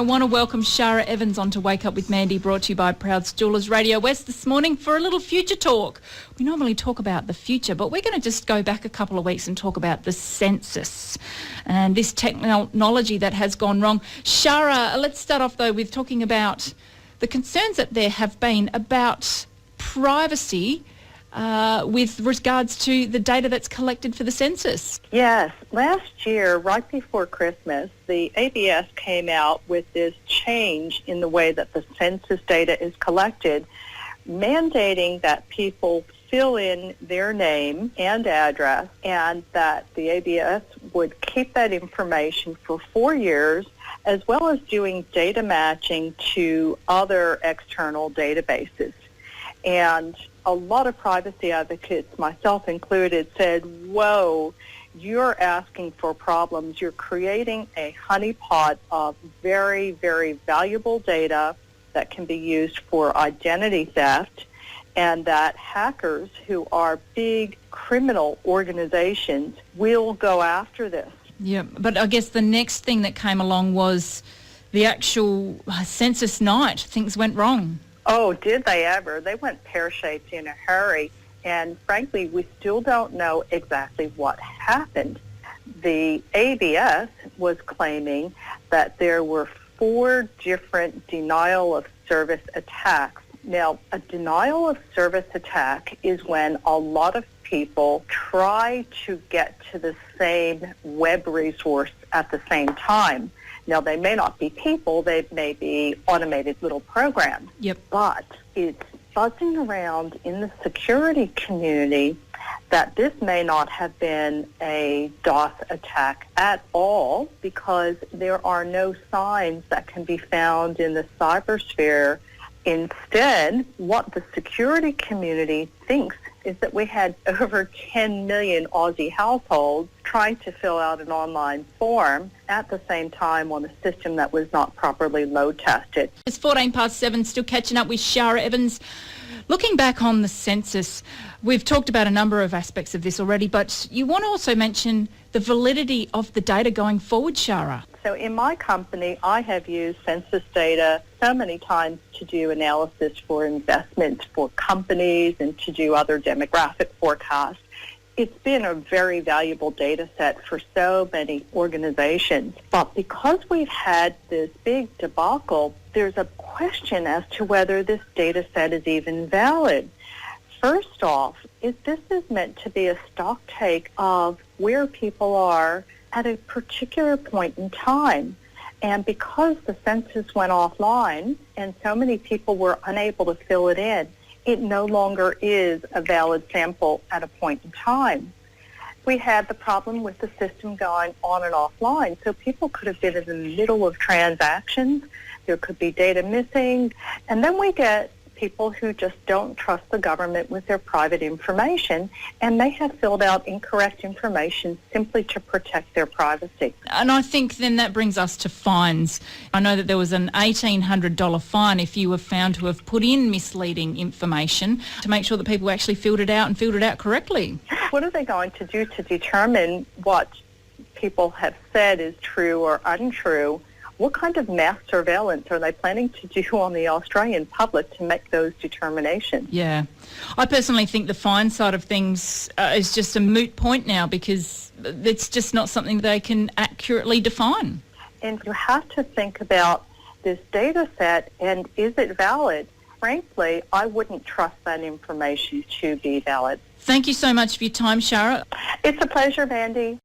I want to welcome Shara Evans on to Wake Up with Mandy, brought to you by Proud Stoolers Radio West this morning for a little future talk. We normally talk about the future, but we're going to just go back a couple of weeks and talk about the census and this technology that has gone wrong. Shara, let's start off though with talking about the concerns that there have been about privacy with regards to the data that's collected for the census. Yes. Last year, right before Christmas, the ABS came out with this change in the way that the census data is collected, mandating that people fill in their name and address, and that the ABS would keep that information for 4 years, as well as doing data matching to other external databases. And a lot of privacy advocates, myself included, said, whoa, you're asking for problems. You're creating a honeypot of very, very valuable data that can be used for identity theft, and that hackers who are big criminal organizations will go after this. Yeah, but I guess the next thing that came along was the actual census night. Things went wrong. Oh, did they ever? They went pear-shaped in a hurry, and frankly, we still don't know exactly what happened. The ABS was claiming that there were 4 different denial-of-service attacks. Now, a denial-of-service attack is when a lot of people try to get to the same web resource at the same time. Now, they may not be people, they may be automated little programs. Yep. But it's buzzing around in the security community that this may not have been a DOS attack at all, because there are no signs that can be found in the cybersphere. Instead, what the security community thinks is that we had over 10 million Aussie households trying to fill out an online form at the same time on a system that was not properly load tested. It's 7:14, still catching up with Shara Evans. Looking back on the census, we've talked about a number of aspects of this already, but you want to also mention the validity of the data going forward, Shara. So in my company, I have used census data so many times to do analysis for investments for companies and to do other demographic forecasts. It's been a very valuable data set for so many organizations. But because we've had this big debacle, there's a question as to whether this data set is even valid. First off, this is meant to be a stock take of where people are at a particular point in time. And because the census went offline and so many people were unable to fill it in, it no longer is a valid sample at a point in time. We had the problem with the system going on and offline, so people could have been in the middle of transactions, there could be data missing, and then we get people who just don't trust the government with their private information, and they have filled out incorrect information simply to protect their privacy. And I think then that brings us to fines. I know that there was an $1,800 fine if you were found to have put in misleading information to make sure that people actually filled it out and filled it out correctly. What are they going to do to determine what people have said is true or untrue? What kind of mass surveillance are they planning to do on the Australian public to make those determinations? Yeah. I personally think the fine side of things is just a moot point now, because it's just not something they can accurately define. And you have to think about this data set and is it valid? Frankly, I wouldn't trust that information to be valid. Thank you so much for your time, Shara. It's a pleasure, Mandy.